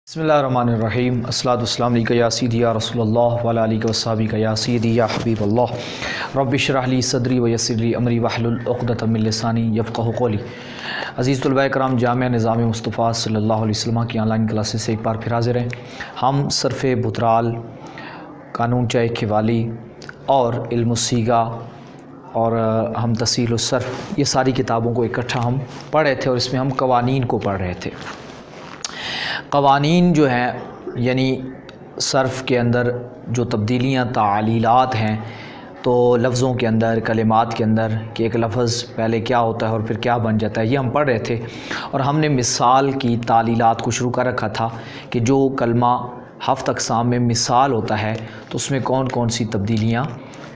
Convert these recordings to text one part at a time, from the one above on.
बिस्मिल्लाहिर्रहमानिर्रहीम अस्सलातु वस्सलामु अलैका या सय्यदी या रसूलल्लाह व अला आलिका व अस्हाबिका या सय्यदी या हबीबल्लाह रब्बि इश्रह ली सदरी व यस्सिर ली अमरी वहलुल उक़दतम मिन लिसानी यफ़क़हू क़ौली। अज़ीज़ तलबा कराम, जामिया निज़ाम मुस्तफ़ा सल्लल्लाहु अलैहि वसल्लम की ऑनलाइन क्लासेस से एक बार फिर हाज़िर हैं। हम सर्फ़ बुतराल, कानून चाय ख़वाली और इल्मुस्सीगा और हम तसीलुस सर्फ़, ये सारी किताबों को इकट्ठा हम पढ़ रहे थे और इसमें हम क़वानीन को पढ़ रहे थे। क़वानीन जो हैं यानी सर्फ़ के अंदर जो तब्दीलियाँ तालीलात हैं, तो लफ्ज़ों के अंदर, कलिमात के अंदर कि एक लफ्ज़ पहले क्या होता है और फिर क्या बन जाता है, ये हम पढ़ रहे थे। और हमने मिसाल की तालीलात को शुरू कर रखा था कि जो कलमा हफ़्त अक़साम में मिसाल होता है तो उसमें कौन कौन सी तब्दीलियाँ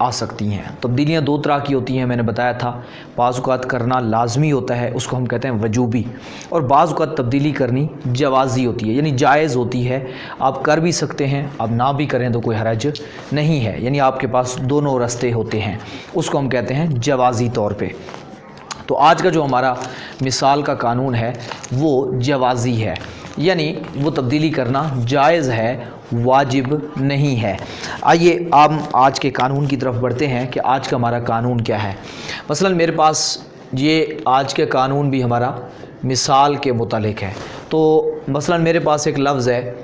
आ सकती हैं। तब्दीलियाँ दो तरह की होती हैं, मैंने बताया था। बाज़ औक़ात करना लाजमी होता है, उसको हम कहते हैं वजूबी, और बाज़ औक़ात तब्दीली करनी जवाज़ी होती है, यानी जायज़ होती है। आप कर भी सकते हैं, आप ना भी करें तो कोई हरज नहीं है, यानी आपके पास दोनों रास्ते होते हैं, उसको हम कहते हैं जवाज़ी तौर पे। तो आज का जो हमारा मिसाल का कानून है वो जवाज़ी है, यानी वो तब्दीली करना जायज़ है, वाजिब नहीं है। आइए हम आज के कानून की तरफ बढ़ते हैं कि आज का हमारा कानून क्या है। मसलन मेरे पास ये आज के कानून भी हमारा मिसाल के मुतालिक है। तो मसलन मेरे पास एक लफ्ज़ है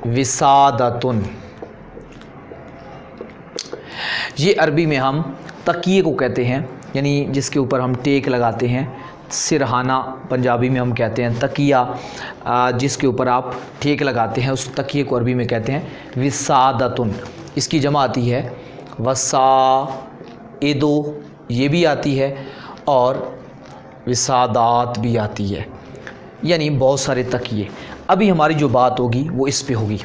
विसादतुन। ये अरबी में हम तकिए को कहते हैं, यानी जिसके ऊपर हम टेक लगाते हैं। सिरहाना पंजाबी में हम कहते हैं, तकिया जिसके ऊपर आप टेक लगाते हैं, उस तकिए को अरबी में कहते हैं विसादतुन। इसकी जमा आती है वसाइदो, ये भी आती है, और विसादात भी आती है, यानी बहुत सारे तकिए। अभी हमारी जो बात होगी वो इस पे होगी।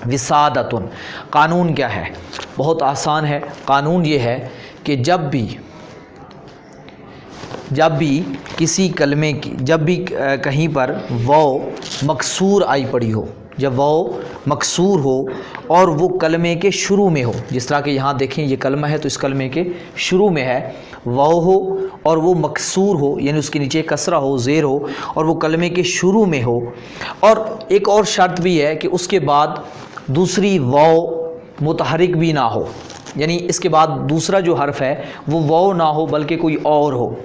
विसादतुन कानून क्या है? बहुत आसान है। कानून ये है कि जब भी किसी कलमे की, जब भी कहीं पर वो मकसूर आई पड़ी हो, जब वो मकसूर हो और वो कलमे के शुरू में हो, जिस तरह के यहाँ देखें ये कलमा है तो इस कलमे के शुरू में है, वो हो और वो मकसूर हो, यानी उसके नीचे कसरा हो, ज़ेर हो, और वो कलमे के शुरू में हो। और एक और शर्त भी है कि उसके बाद दूसरी वो मुतहरिक भी ना हो, यानी इसके बाद दूसरा जो हर्फ है वो ना हो बल्कि कोई और हो।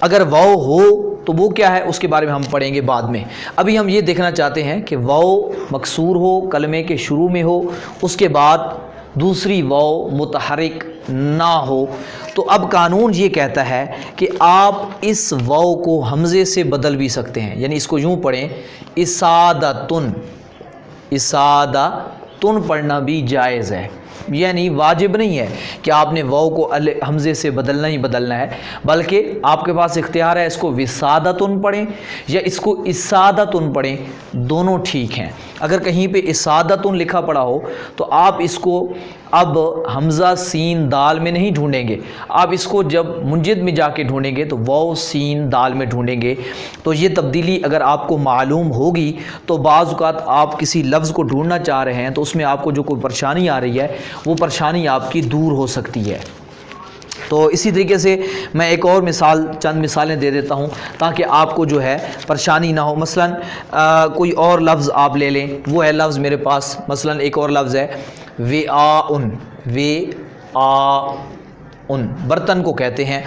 अगर वाव हो तो वो क्या है, उसके बारे में हम पढ़ेंगे बाद में। अभी हम ये देखना चाहते हैं कि वाव मकसूर हो, कलमे के शुरू में हो, उसके बाद दूसरी वाव मुतहरिक ना हो। तो अब कानून ये कहता है कि आप इस वाव को हमज़े से बदल भी सकते हैं, यानी इसको यूँ पढ़ें इसादतुन। इसादतुन पढ़ना भी जायज़ है, यानी वाजिब नहीं है कि आपने वाव को हमज़े से बदलना ही बदलना है, बल्कि आपके पास इख्तियार है इसको विसादतुन पढ़ें या इसको इसादतुन पढ़ें, दोनों ठीक हैं। अगर कहीं पे इसादतुन लिखा पड़ा हो तो आप इसको अब हमज़ा सीन दाल में नहीं ढूंढेंगे, आप इसको जब मुंजिद में जाके ढूंढेंगे तो वाव सीन दाल में ढूंढेंगे। तो ये तब्दीली अगर आपको मालूम होगी तो बाज़ औक़ात आप किसी लफ्ज़ को ढूंढना चाह रहे हैं तो उसमें आपको जो कोई परेशानी आ रही है वो परेशानी आपकी दूर हो सकती है। तो इसी तरीके से मैं एक और चंद मिसालें दे देता हूँ ताकि आपको जो है परेशानी ना हो। मसलन कोई और लफ्ज़ आप ले लें, वो है लफ्ज़ मेरे पास, मसलन एक और लफ्ज़ है वेआउन। वेआउन बर्तन को कहते हैं,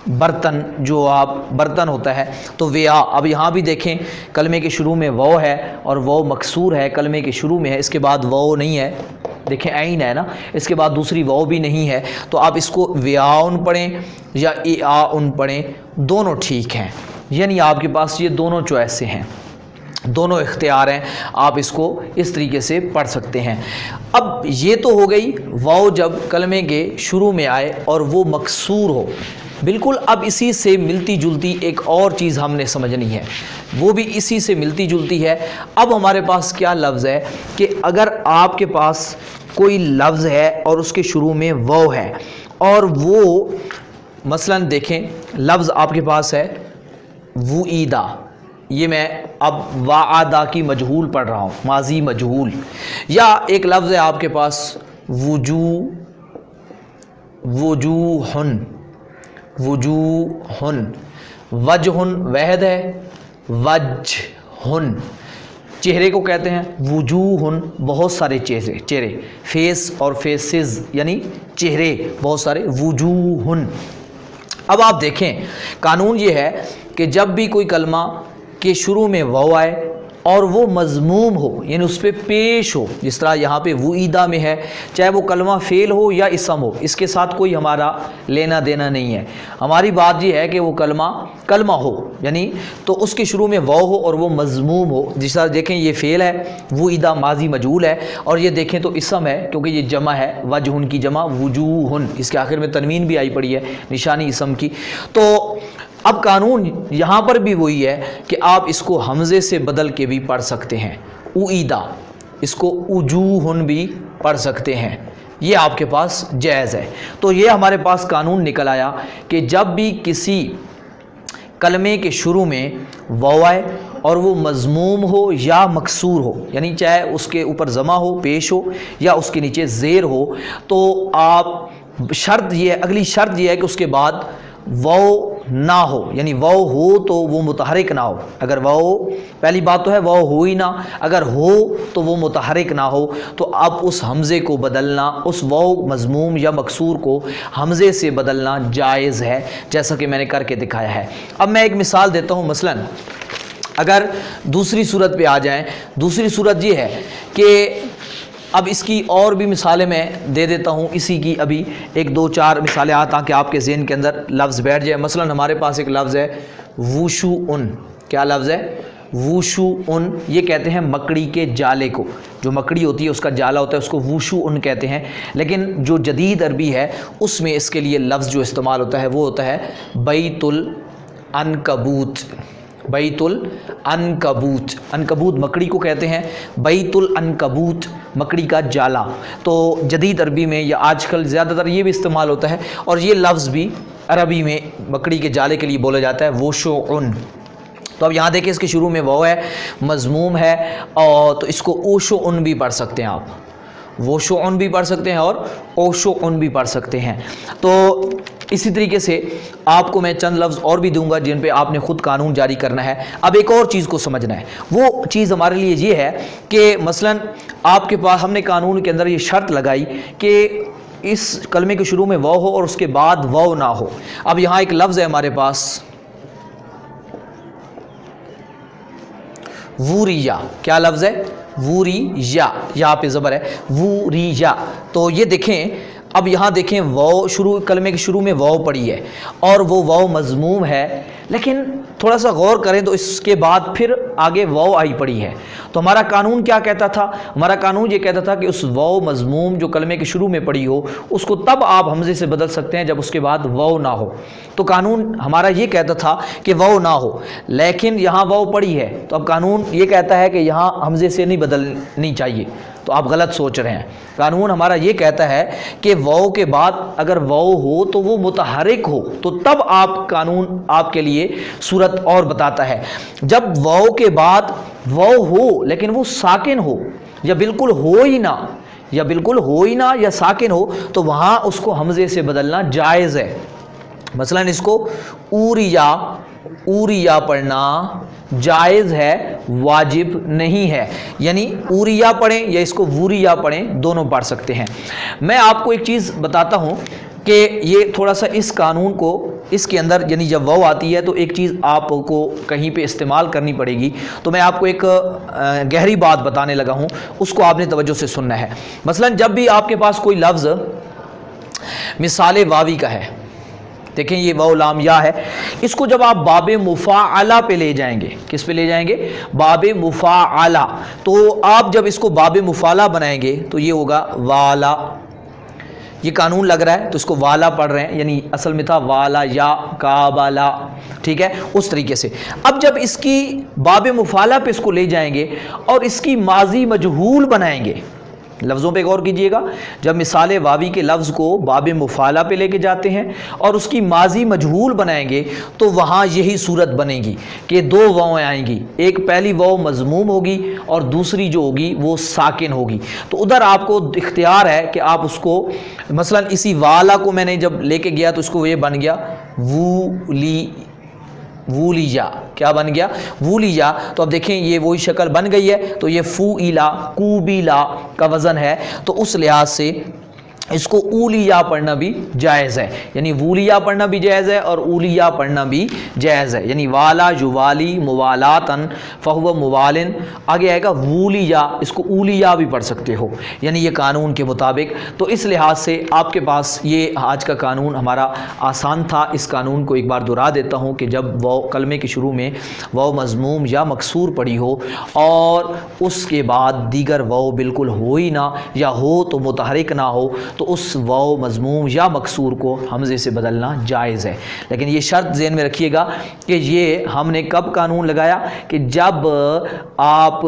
बर्तन जो आप बर्तन होता है तो वेआ। अब यहाँ भी देखें कलमे के शुरू में वो है और वो मकसूर है, कलमे के शुरू में है, इसके बाद वो नहीं है, देखें ऐन है ना, इसके बाद दूसरी वो भी नहीं है। तो आप इसको व्याउन पढ़ें या एआउन पढ़ें, दोनों ठीक हैं, यानी आपके पास ये दोनों चॉइस हैं, दोनों इख्तियार हैं, आप इसको इस तरीके से पढ़ सकते हैं। अब ये तो हो गई वाव जब कलमे के शुरू में आए और वो मकसूर हो, बिल्कुल। अब इसी से मिलती जुलती एक और चीज़ हमने समझनी है, वो भी इसी से मिलती जुलती है। अब हमारे पास क्या लफ्ज़ है कि अगर आपके पास कोई लफ्ज़ है और उसके शुरू में वो है, और वो मसलन देखें लफ्ज़ आपके पास है वुईदा, ये मैं अब वादा की मजहूल पढ़ रहा हूँ, माजी मजहूल। या एक लफ्ज़ है आपके पास वजूहुन, वजूहुन, वजहुन वहद है, वजहुन हुन, चेहरे को कहते हैं वुजूहुन, बहुत सारे चेहरे, फेस और फेसेस यानी चेहरे बहुत सारे, वुजूहुन। अब आप देखें कानून ये है कि जब भी कोई कलमा के शुरू में वाव आए और वो मज़मूम हो यानी उस पर पेश हो, जिस तरह यहाँ पे वुईदा में है, चाहे वो कलमा फ़ेल हो या इसम हो, इसके साथ कोई हमारा लेना देना नहीं है। हमारी बात ये है कि वो कलमा हो यानी तो उसके शुरू में वाव हो और वो मज़मूम हो। जिस तरह देखें ये फ़ेल है, वुईदा माजी मजहूल है, और ये देखें तो इसम है क्योंकि ये जमा है, वजहुन की जमा वुजूहुन, इसके आखिर में तनवीन भी आई पड़ी है, निशानी इसम की। तो अब कानून यहाँ पर भी वही है कि आप इसको हमज़े से बदल के भी पढ़ सकते हैं, उईदा, इसको उजूहुन भी पढ़ सकते हैं, ये आपके पास जायज़ है। तो ये हमारे पास कानून निकल आया कि जब भी किसी कलमे के शुरू में वाव आए और वो मज़मूम हो या मकसूर हो, यानी चाहे उसके ऊपर ज़मा हो, पेश हो, या उसके नीचे ज़ेर हो, तो आप शर्त ये, अगली शर्त ये है कि उसके बाद वाव ना हो, यानी वाव हो तो वो मुतहरिक ना हो। अगर वाव, पहली बात तो है वाव हो ही ना, अगर हो तो वो मुतहरिक ना हो, तो अब उस हमज़े को बदलना, उस वाव मज़मूम या मकसूर को हमज़े से बदलना जायज़ है, जैसा कि मैंने करके दिखाया है। अब मैं एक मिसाल देता हूँ। मसलन अगर दूसरी सूरत पे आ जाएं, दूसरी सूरत ये है कि अब इसकी और भी मिसालें मैं दे देता हूँ, इसी की अभी 1-2-4 मिसालें ताकि आपके ज़हन के अंदर लफ्ज़ बैठ जाए। मसलन हमारे पास एक लफ्ज़ है वुशुउन। क्या लफ्ज़ है? वुशुउन। ये कहते हैं मकड़ी के जाले को, जो मकड़ी होती है उसका जाला होता है उसको वुशुउन कहते हैं। लेकिन जो जदीद अरबी है उसमें इसके लिए लफ्ज़ जो इस्तेमाल होता है वो होता है बैतुल अनकबूत। बैतुल अनकबूत, अनकबूत मकड़ी को कहते हैं, बैतुल अनकबूत मकड़ी का जाला। तो जदीद अरबी में या आजकल ज़्यादातर ये भी इस्तेमाल होता है, और ये लफ्ज़ भी अरबी में मकड़ी के जाले के लिए बोला जाता है वुशुउन। तो अब यहाँ देखिए इसके शुरू में वाव है, मज़मूम है, और तो इसको ओशुउन भी पढ़ सकते हैं आप, वुशुउन भी पढ़ सकते हैं और ओशुउन भी पढ़ सकते हैं। तो इसी तरीके से आपको मैं चंद लफ्ज़ और भी दूंगा जिन पे आपने ख़ुद कानून जारी करना है। अब एक और चीज़ को समझना है, वो चीज़ हमारे लिए ये है कि मसलन आपके पास हमने कानून के अंदर ये शर्त लगाई कि इस कलमे के शुरू में वाव हो और उसके बाद वाव ना हो। अब यहाँ एक लफ्ज़ है हमारे पास वूरिया। क्या लफ्ज़ है? वूरिया, यहाँ पे ज़बर है वूरिया। तो ये देखें, अब यहाँ देखें वाव शुरू, कलमे के शुरू में वाव पड़ी है और वो वाव मज़मूम है, लेकिन थोड़ा सा गौर करें तो इसके बाद फिर आगे वाव आई पड़ी है। तो हमारा कानून क्या कहता था? हमारा कानून ये कहता था कि उस वाव मज़मूम जो कलमे के शुरू में पड़ी हो उसको तब आप हमज़े से बदल सकते हैं जब उसके बाद वाव ना हो। तो कानून हमारा ये कहता था कि वाव ना हो, लेकिन यहाँ वाव पड़ी है, तो अब कानून ये कहता है कि यहाँ हमज़े से नहीं बदलनी चाहिए। तो आप गलत सोच रहे हैं। कानून हमारा ये कहता है कि वाव के बाद अगर वाव हो तो वो मुतहरिक हो, तो तब आप कानून आपके लिए सूरत और बताता है। जब वाव के बाद वाव हो लेकिन वो साकिन हो, या बिल्कुल हो ही ना, या बिल्कुल हो ही ना या साकिन हो, तो वहाँ उसको हमज़े से बदलना जायज़ है। मसलन इसको ऊरिया, ऊरिया पढ़ना जायज़ है, वाजिब नहीं है। यानी ऊरिया पढ़ें या इसको वूरिया पढ़ें, दोनों पढ़ सकते हैं। मैं आपको एक चीज़ बताता हूँ कि ये थोड़ा सा इस कानून को, इसके अंदर यानी जब वाव आती है तो एक चीज़ आपको कहीं पे इस्तेमाल करनी पड़ेगी। तो मैं आपको एक गहरी बात बताने लगा हूँ, उसको आपने तवज्जो से सुनना है। मसलन जब भी आपके पास कोई लफ्ज़ मिसाल वावी का है, देखें ये वाव लाम या है, इसको जब आप बाबे मुफ़ाअला पे ले जाएंगे, किस पे ले जाएंगे? बाबे मुफ़ाअला। तो आप जब इसको बाबे मुफ़ाला बनाएंगे तो ये होगा वाला। ये कानून लग रहा है तो इसको वाला पढ़ रहे हैं, यानी असल में था वाला या काबाला, ठीक है, उस तरीके से। अब जब इसकी बाबे मुफ़ाला पे इसको ले जाएंगे और इसकी माजी मजहूल बनाएंगे, लफ्ज़ों पे गौर कीजिएगा, जब मिसाल वावी के लफ्ज़ को बाब मुफ़ाला पे लेके जाते हैं और उसकी माजी मजहूल बनाएंगे तो वहाँ यही सूरत बनेगी कि दो वावें आएंगी, एक पहली वाव मज़मूम होगी और दूसरी जो होगी वो साकिन होगी। तो उधर आपको इख्तियार है कि आप उसको, मसलन इसी वाला को मैंने जब लेके गया तो उसको ये बन गया वूली, वूलिया, क्या बन गया? वूलिया। तो अब देखें ये वही शक्ल बन गई है, तो ये फूइला कूबिला का वज़न है, तो उस लिहाज से इसको ऊलिया पढ़ना भी जायज़ है, यानी वूलिया पढ़ना भी जायज़ है और ऊलिया पढ़ना भी जायज़ है, यानी वाला युवाली मुवालातन फ़हुव मुवालिन, आगे आएगा वूलिया, इसको ऊलिया भी पढ़ सकते हो, यानी ये कानून के मुताबिक। तो इस लिहाज से आपके पास ये आज का कानून हमारा आसान था। इस कानून को एक बार दोहरा देता हूँ कि जब वो कलमे के शुरू में वो मज़मूम या मकसूर पड़ी हो और उसके बाद दीगर वो बिल्कुल हो ही ना, या हो तो मुतहरिक ना हो, तो उस वाव मज़मूम या मकसूर को हमज़े से बदलना जायज़ है। लेकिन ये शर्त ज़हन में रखिएगा कि ये हमने कब कानून लगाया कि जब आप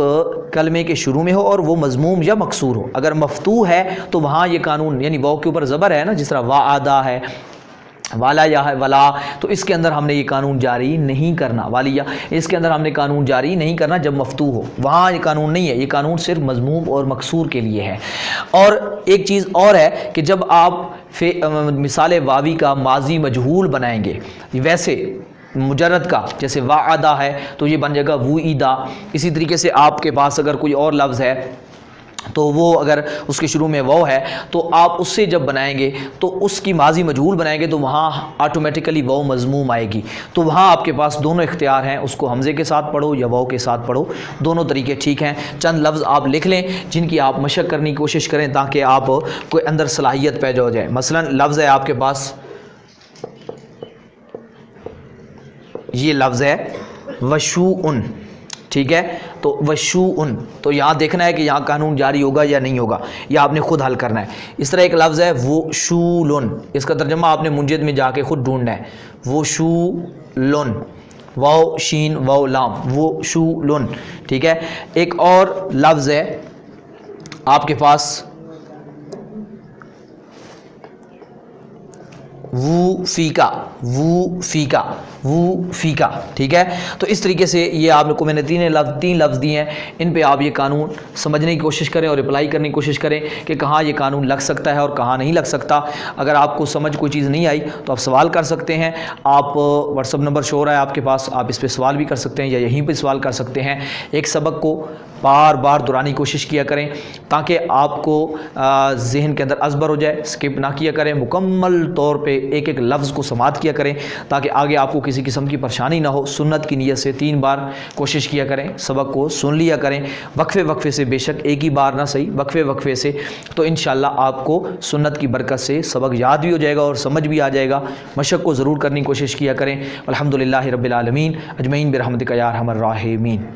कलमे के शुरू में हो और वो मज़मूम या मकसूर हो। अगर मफ्तू है तो वहाँ ये कानून, यानी वाव के ऊपर ज़बर है ना, जिस तरह वादा है, वाला या है वला, तो इसके अंदर हमने ये कानून जारी नहीं करना, वालिया, इसके अंदर हमने कानून जारी नहीं करना जब मफ्तू हो, वहाँ ये कानून नहीं है। ये कानून सिर्फ मज़मूम और मकसूर के लिए है। और एक चीज़ और है कि जब आप मिसाल वावी का माजी मजहूल बनाएंगे, वैसे मुजर्रद का जैसे वादा है तो ये बन जाएगा वूईदा। इसी तरीके से आपके पास अगर कोई और लफ्ज़ है तो वो अगर उसके शुरू में वो है तो आप उससे जब बनाएंगे तो उसकी माजी मजहूल बनाएंगे तो वहाँ ऑटोमेटिकली वो मज़मूम आएगी। तो वहाँ आपके पास दोनों इख्तियार हैं, उसको हमज़े के साथ पढ़ो या वो के साथ पढ़ो, दोनों तरीके ठीक हैं। चंद लफ्ज़ आप लिख लें जिनकी आप मशक करने की कोशिश करें ताकि आप कोई अंदर सलाहियत पैदा हो जाए। मसलन लफ्ज़ है आपके पास, ये लफ्ज़ है वशूउन, ठीक है, तो वशूउन, तो यहाँ देखना है कि यहाँ कानून जारी होगा या नहीं होगा, या आपने खुद हल करना है। इस तरह एक लफ्ज़ है वशूलुन, इसका तर्जुमा आपने मुंजिद में जाके खुद ढूंढना है। वशूलुन, वाव शीन वाव लाम, वशूलुन, ठीक है। एक और लफ्ज़ है आपके पास वूफीका, वूफीका, वूफीका, ठीक है। तो इस तरीके से ये आपको मैंने तीन लफ्ज़ दिए हैं, इन पे आप ये कानून समझने की कोशिश करें और अप्लाई करने की कोशिश करें कि कहाँ ये कानून लग सकता है और कहाँ नहीं लग सकता। अगर आपको समझ कोई चीज़ नहीं आई तो आप सवाल कर सकते हैं। आप व्हाट्सअप नंबर शो हो रहा है आपके पास, आप इस पर सवाल भी कर सकते हैं या यहीं पर सवाल कर सकते हैं। एक सबक को बार बार दोहराने की कोशिश किया करें ताकि आपको जहन के अंदर अज़बर हो जाए, स्किप ना किया करें, मुकम्मल तौर पे एक एक लफ्ज़ को समात किया करें ताकि आगे आपको किसी किस्म की परेशानी ना हो। सुन्नत की नीयत से 3 बार कोशिश किया करें, सबक को सुन लिया करें वक्फे वक्फे से, बेशक एक ही बार ना सही, वक्फे वक्फे से, तो इंशाअल्लाह आपको सुन्नत की बरकत से सबक याद भी हो जाएगा और समझ भी आ जाएगा। मशक को ज़रूर करने की कोशिश किया करें। अल्हम्दुलिल्लाहि रब्बिल आलमीन अजमईन बिरहमतिका या अरहमर राहिमीन।